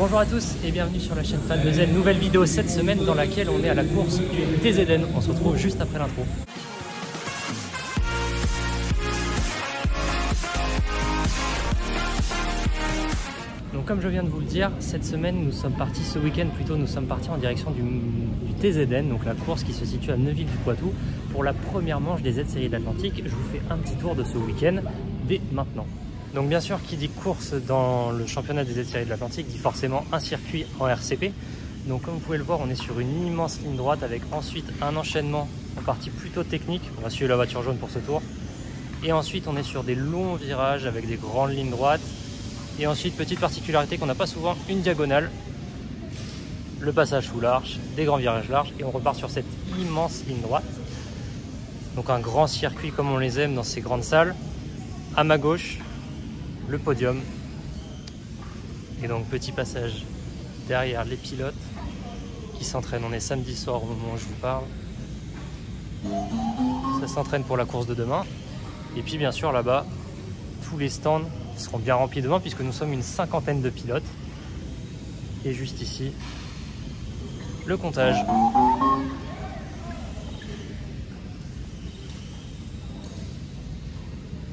Bonjour à tous et bienvenue sur la chaîne Fan de Z. Nouvelle vidéo cette semaine dans laquelle on est à la course du TZN. On se retrouve juste après l'intro. Donc comme je viens de vous le dire, cette semaine nous sommes partis, ce week-end plutôt, nous sommes partis en direction du TZN, donc la course qui se situe à Neuville-du-Poitou, pour la première manche des Z-Séries de l'Atlantique. Je vous fais un petit tour de ce week-end dès maintenant. Donc bien sûr, qui dit course dans le championnat des Z-Séries de l'Atlantique dit forcément un circuit en RCP. Donc comme vous pouvez le voir, on est sur une immense ligne droite avec ensuite un enchaînement en partie plutôt technique. On va suivre la voiture jaune pour ce tour. Et ensuite on est sur des longs virages avec des grandes lignes droites. Et ensuite, petite particularité qu'on n'a pas souvent, une diagonale, le passage sous l'arche, des grands virages larges, et on repart sur cette immense ligne droite. Donc un grand circuit comme on les aime dans ces grandes salles. À ma gauche, le podium. Et donc petit passage derrière les pilotes qui s'entraînent. On est samedi soir au moment où je vous parle. Ça s'entraîne pour la course de demain. Et puis bien sûr là-bas, tous les stands seront bien remplis demain puisque nous sommes une cinquantaine de pilotes. Et juste ici, le comptage.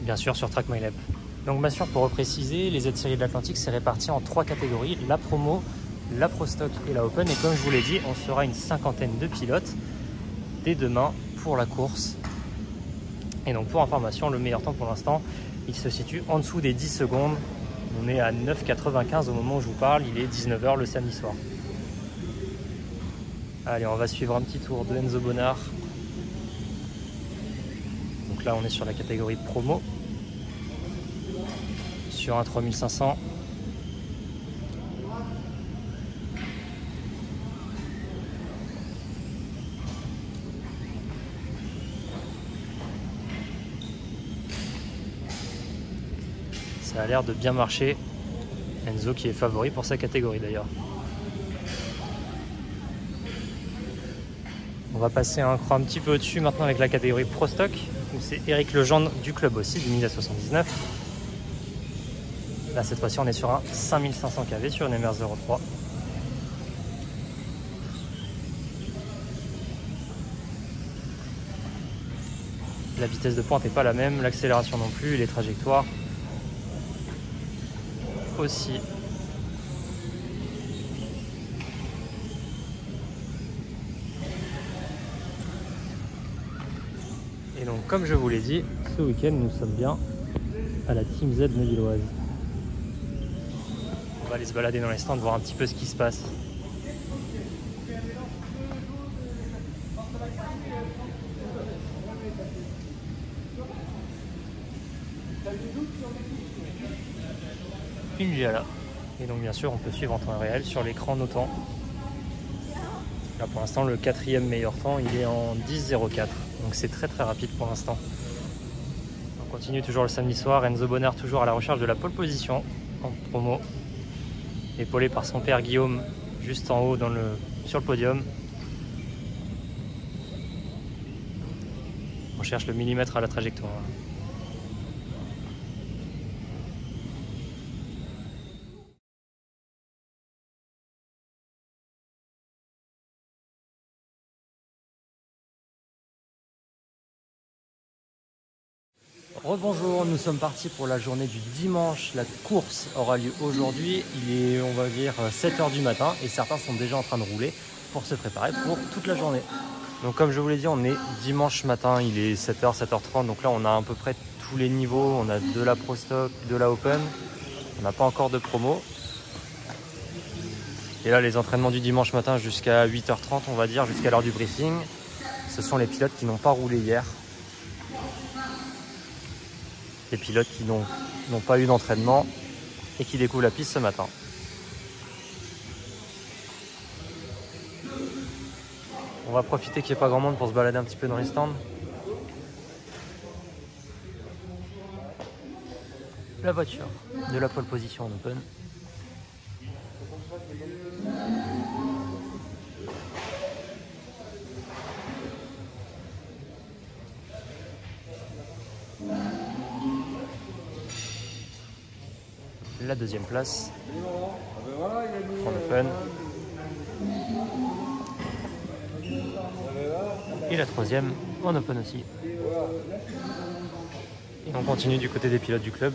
Bien sûr sur Track My Lap. Donc bien sûr, pour repréciser, les Z-Séries de l'Atlantique, c'est réparti en 3 catégories, la promo, la Pro Stock et la Open. Et comme je vous l'ai dit, on sera une cinquantaine de pilotes dès demain pour la course. Et donc pour information, le meilleur temps pour l'instant, il se situe en dessous des 10 secondes. On est à 9,95 au moment où je vous parle. Il est 19 h le samedi soir. Allez, on va suivre un petit tour de Enzo Bonnard. Donc là, on est sur la catégorie promo. Sur un 3500. Ça a l'air de bien marcher. Enzo qui est favori pour sa catégorie d'ailleurs. On va passer un cran un petit peu au-dessus maintenant avec la catégorie Pro Stock, où c'est Eric Legendre du club aussi, du Misa 79. Là cette fois-ci on est sur un 5500 kV sur une MR03. La vitesse de pointe n'est pas la même, l'accélération non plus, les trajectoires aussi. Et donc comme je vous l'ai dit, ce week-end nous sommes bien à la Team Z neuvilloise. On va aller se balader dans les stands, voir un petit peu ce qui se passe. Une GLA. Et donc bien sûr on peut suivre en temps réel sur l'écran nos temps. Là pour l'instant le 4e meilleur temps il est en 10,04. Donc c'est très rapide pour l'instant. On continue toujours le samedi soir. Enzo Bonnard toujours à la recherche de la pole position en promo. Épaulé par son père Guillaume juste en haut sur le podium. On cherche le millimètre à la trajectoire. Rebonjour, nous sommes partis pour la journée du dimanche. La course aura lieu aujourd'hui. Il est, on va dire, 7 h du matin et certains sont déjà en train de rouler pour se préparer pour toute la journée. Donc comme je vous l'ai dit, on est dimanche matin, il est 7 h, 7 h 30. Donc là, on a à peu près tous les niveaux. On a de la Pro Stock, de la Open. On n'a pas encore de promo. Et là, les entraînements du dimanche matin jusqu'à 8 h 30, on va dire, jusqu'à l'heure du briefing. Ce sont les pilotes qui n'ont pas roulé hier. Les pilotes qui n'ont pas eu d'entraînement et qui découvrent la piste ce matin. On va profiter qu'il n'y ait pas grand monde pour se balader un petit peu dans les stands. La voiture de la pole position en Open. La deuxième place. en open. Et la troisième en open aussi. Et on continue du côté des pilotes du club.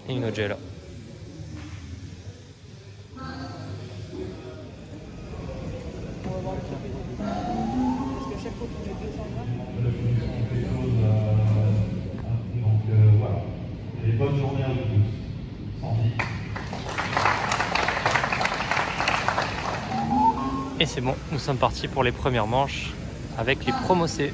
Et une autre là. Voilà. Et bonne journée à vous tous. Sandy. Et c'est bon, nous sommes partis pour les premières manches avec les promos C.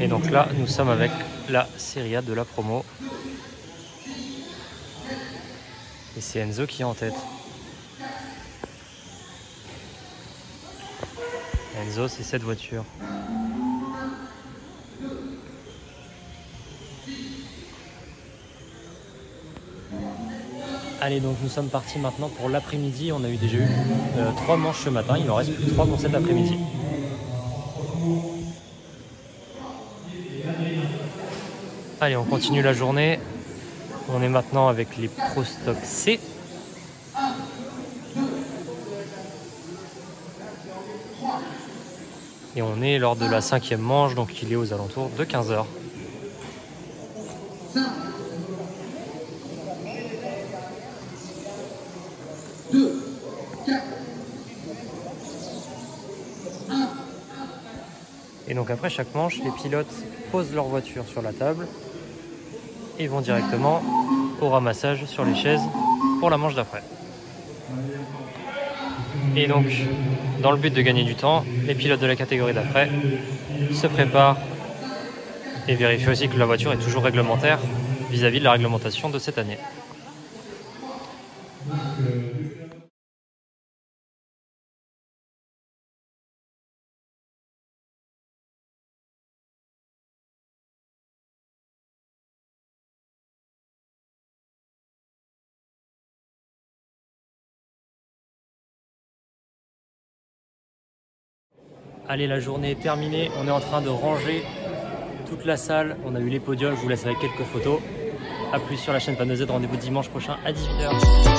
Et donc là, nous sommes avec la Serie A de la promo. Et c'est Enzo qui est en tête. Enzo, c'est cette voiture. Allez, donc nous sommes partis maintenant pour l'après-midi. On a déjà eu 3 manches ce matin. Il en reste plus que 3 pour cet après-midi. Allez, on continue la journée. On est maintenant avec les Pro Stock C. Et on est lors de la 5e manche, donc il est aux alentours de 15 h. Et donc après chaque manche, les pilotes posent leur voiture sur la table et vont directement au ramassage sur les chaises pour la manche d'après. Et donc, dans le but de gagner du temps, les pilotes de la catégorie d'après se préparent et vérifient aussi que la voiture est toujours réglementaire vis-à-vis de la réglementation de cette année. Allez, la journée est terminée, on est en train de ranger toute la salle, on a eu les podiums, je vous laisse avec quelques photos. A plus sur la chaîne Panneau Z, rendez-vous dimanche prochain à 18 h.